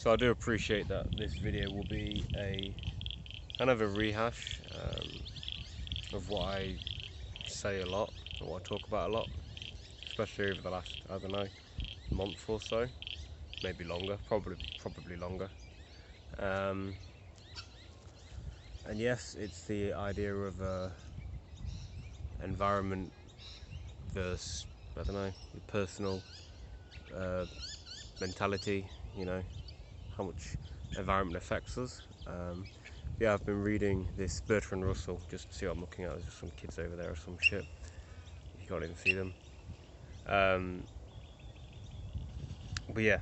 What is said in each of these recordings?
So I do appreciate that this video will be a kind of a rehash of what I say a lot, or what I talk about a lot, especially over the last, I don't know, month or so, maybe longer, probably longer. And yes, it's the idea of environment versus, I don't know, your personal mentality, how much environment affects us. Yeah, I've been reading this Bertrand Russell, just to see what I'm looking at. There's just some kids over there or some shit. You can't even see them. But yeah,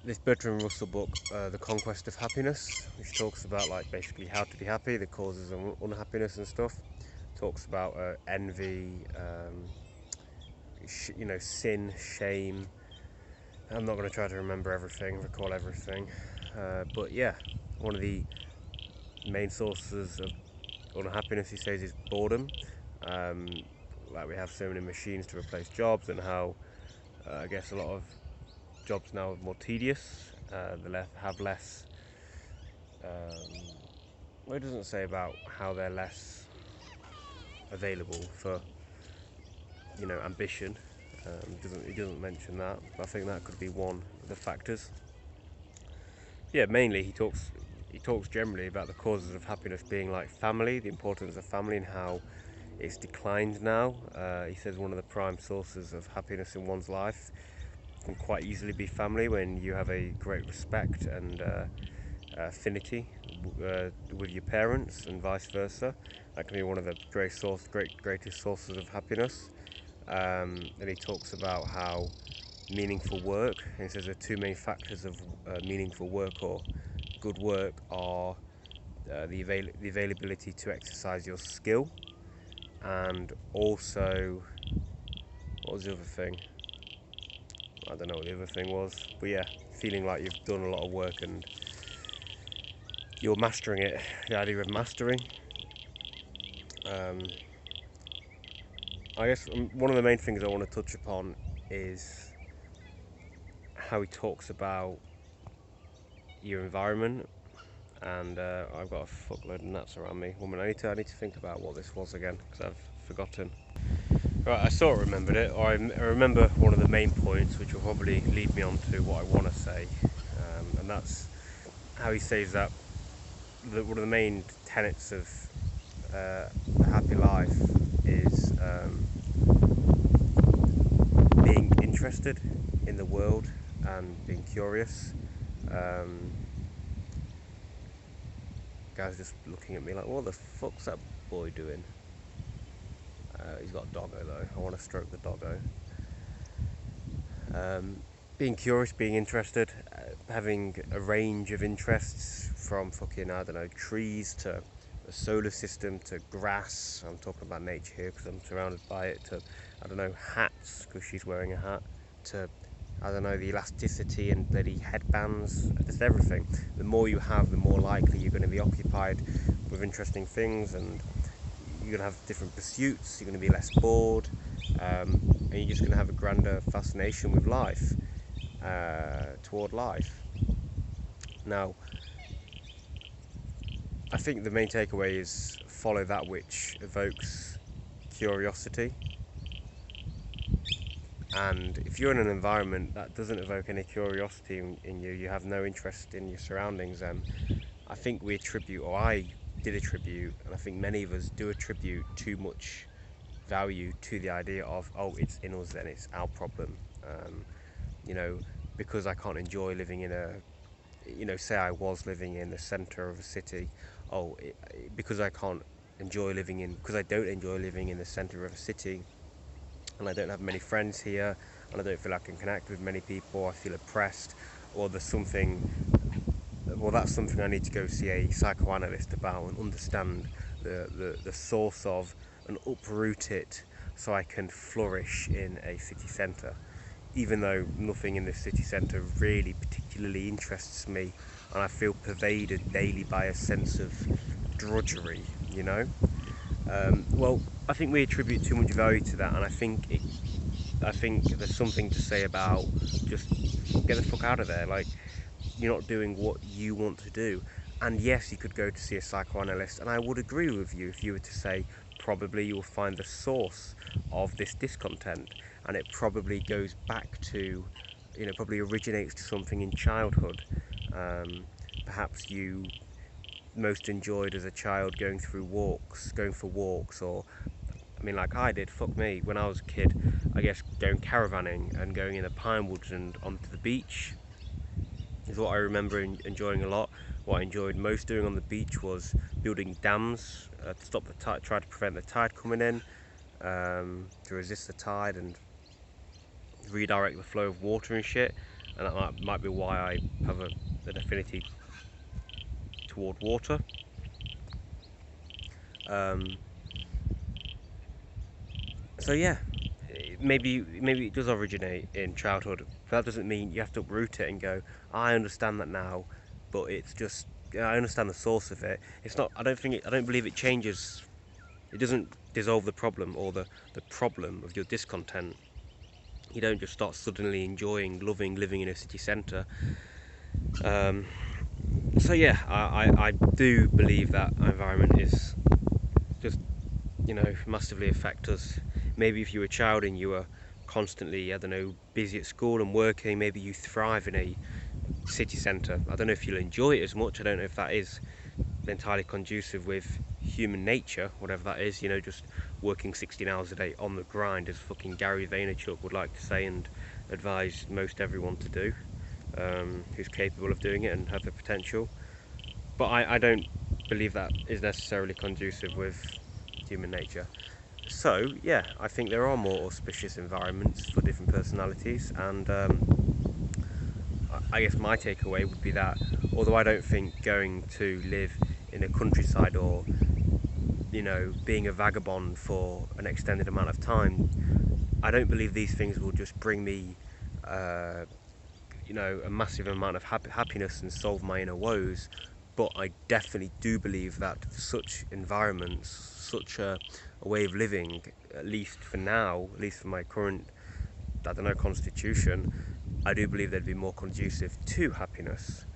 this Bertrand Russell book, The Conquest of Happiness, which talks about like basically how to be happy, the causes of unhappiness and stuff. Talks about envy, sin, shame. I'm not going to try to recall everything. But yeah, one of the main sources of unhappiness, he says, is boredom. Like we have so many machines to replace jobs, and how I guess a lot of jobs now are more tedious. They have less. Well, it doesn't say about how they're less available for ambition. It doesn't mention that, but I think that could be one of the factors. Yeah, mainly he talks generally about the causes of happiness being like family, the importance of family, and how it's declined now. He says one of the prime sources of happiness in one's life can quite easily be family, when you have a great respect and affinity with your parents, and vice versa. That can be one of the greatest sources of happiness. And he talks about how meaningful work, and he says the two main factors of meaningful work or good work are the availability to exercise your skill, and also, what was the other thing? I don't know what the other thing was, but yeah, feeling like you've done a lot of work and you're mastering it, the idea of mastering. I guess one of the main things I want to touch upon is how he talks about your environment. And I've got a fuckload of nuts around me. Woman, I need to think about what this was again, because I've forgotten. Right, I sort of remembered it, or I remember one of the main points, which will probably lead me on to what I want to say, and that's how he says that one of the main tenets of a happy life is being interested in the world and being curious. Guy's just looking at me like, what the fuck's that boy doing? He's got a doggo though. I want to stroke the doggo. Being curious, being interested, having a range of interests from fucking, I don't know, trees to the solar system to grass. I'm talking about nature here because I'm surrounded by it. To, I don't know, hats because she's wearing a hat. To, I don't know, the elasticity and bloody headbands, just everything. The more you have, the more likely you're going to be occupied with interesting things, and you're going to have different pursuits, you're going to be less bored, and you're just going to have a grander fascination with life, toward life. Now, I think the main takeaway is follow that which evokes curiosity. And if you're in an environment that doesn't evoke any curiosity in you, you have no interest in your surroundings, then I think we attribute, or I did attribute, and I think many of us do attribute too much value to the idea of, oh, it's in us, then it's our problem. Because I can't enjoy living in say I was living in the centre of a city, because I don't enjoy living in the centre of a city, and I don't have many friends here, and I don't feel I can connect with many people, I feel oppressed, or that's something I need to go see a psychoanalyst about and understand the source of, and uproot it so I can flourish in a city centre. Even though nothing in the city centre really particularly interests me, and I feel pervaded daily by a sense of drudgery, well, I think we attribute too much value to that, and I think there's something to say about just get the fuck out of there. Like, you're not doing what you want to do. And yes, you could go to see a psychoanalyst, and I would agree with you if you were to say probably you will find the source of this discontent, and it probably goes back to, probably originates to something in childhood. Perhaps you most enjoyed as a child going for walks, or like I did, fuck me, when I was a kid, I guess going caravanning and going in the pine woods and onto the beach is what I remember enjoying a lot. What I enjoyed most doing on the beach was building dams to stop the tide, try to prevent the tide coming in, to resist the tide and redirect the flow of water and shit. And that might be why I have an affinity toward water. So yeah, maybe it does originate in childhood, but that doesn't mean you have to uproot it and go, I understand that now, but it's just, I understand the source of it. It's not, I don't believe it changes, it doesn't dissolve the problem or the problem of your discontent. You don't just start suddenly enjoying, loving living in a city centre. So yeah, I do believe that environment is just, massively affect us. Maybe if you were a child and you were constantly, busy at school and working, maybe you thrive in a city centre. I don't know if you'll enjoy it as much. I don't know if that is entirely conducive with human nature, whatever that is, just working 16 hours a day on the grind, as fucking Gary Vaynerchuk would like to say and advise most everyone to do, who's capable of doing it and have the potential. But I don't believe that is necessarily conducive with human nature. So yeah, I think there are more auspicious environments for different personalities, and I guess my takeaway would be that although I don't think going to live in a countryside or being a vagabond for an extended amount of time, I don't believe these things will just bring me a massive amount of happiness and solve my inner woes. But I definitely do believe that such environments, such a way of living, at least for now, at least for my current, constitution, I do believe they'd be more conducive to happiness,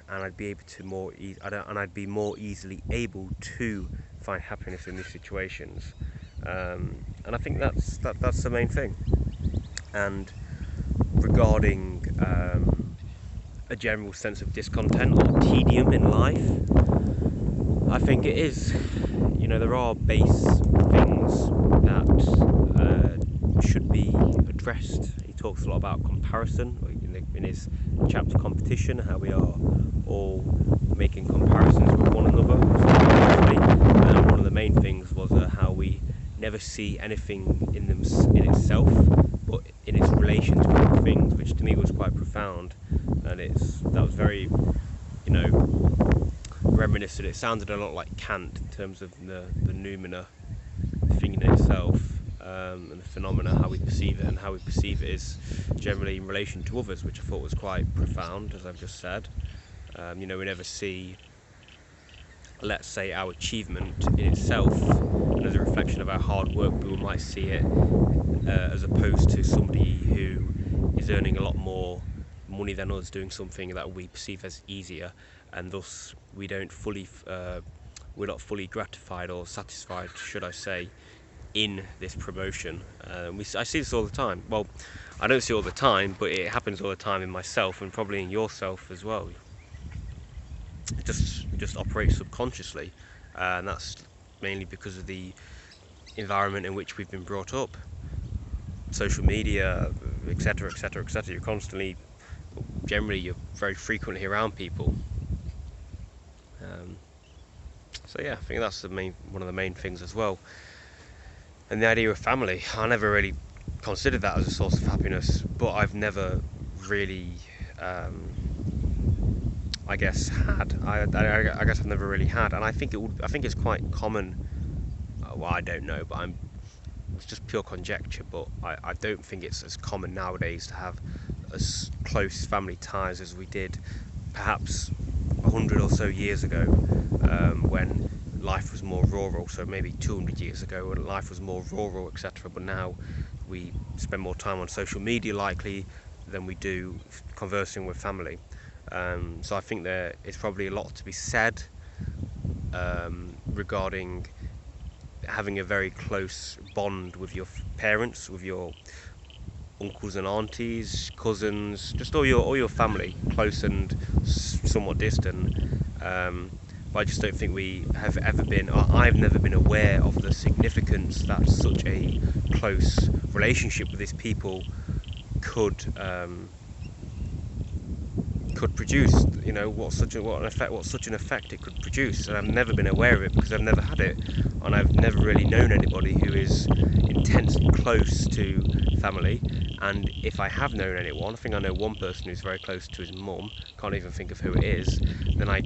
and I'd be able to I'd be more easily able to find happiness in these situations, and I think that's the main thing. And regarding a general sense of discontent or tedium in life, I think it is, there are base things that should be addressed. He talks a lot about comparison in his chapter Competition, how we are all making comparisons with one another. And one of the main things was how we never see anything in itself, but in its relation to other things, which to me was quite profound. And that was very, reminiscent. It sounded a lot like Kant in terms of the noumena, the thing in itself, and the phenomena, how we perceive it, and how we perceive it is generally in relation to others, which I thought was quite profound, as I've just said. We never see, let's say, our achievement in itself and as a reflection of our hard work, but we might see it as opposed to somebody who is earning a lot more money than us doing something that we perceive as easier, and thus we're not fully gratified or satisfied, should I say, in this promotion. I see this all the time. Well, I don't see it all the time, but it happens all the time in myself and probably in yourself as well. It just operates subconsciously, and that's mainly because of the environment in which we've been brought up. Social media, etc., etc., etc. You're very frequently around people. So yeah, I think that's one of the main things as well. And the idea of family, I never really considered that as a source of happiness, but I've never really, I guess I've never really had, and I think it's quite common. Well, I don't know, but it's just pure conjecture, but I don't think it's as common nowadays to have as close family ties as we did perhaps 100 or so years ago, when life was more rural. So maybe 200 years ago when life was more rural, etc. But now we spend more time on social media likely than we do conversing with family. So I think there is probably a lot to be said regarding having a very close bond with your parents, with your uncles and aunties, cousins, just all your family, close and somewhat distant. But I just don't think we have ever been, or I've never been aware of the significance that such a close relationship with these people could produce. You know, what such an effect it could produce. And I've never been aware of it because I've never had it, and I've never really known anybody who is intensely close to family. And if I have known anyone, I think I know one person who's very close to his mum. Can't even think of who it is. Then I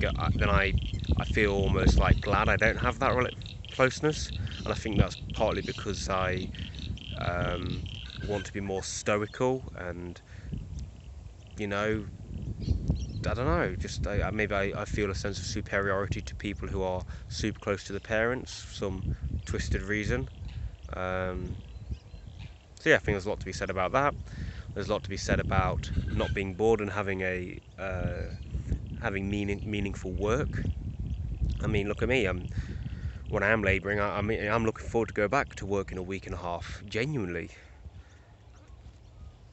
feel almost like glad I don't have that closeness, and I think that's partly because I want to be more stoical, and you know, I don't know, just maybe I feel a sense of superiority to people who are super close to the parents for some twisted reason. So yeah, I think there's a lot to be said about that. There's a lot to be said about not being bored and having meaningful work. I mean, look at me. When I am labouring, I'm looking forward to go back to work in a week and a half, genuinely,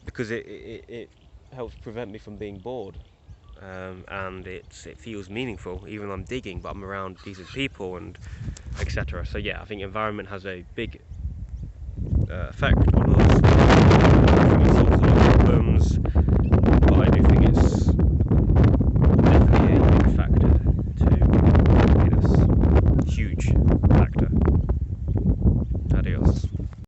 because it helps prevent me from being bored. And it feels meaningful, even though I'm digging, but I'm around decent people and etc. So yeah, I think environment has a big effect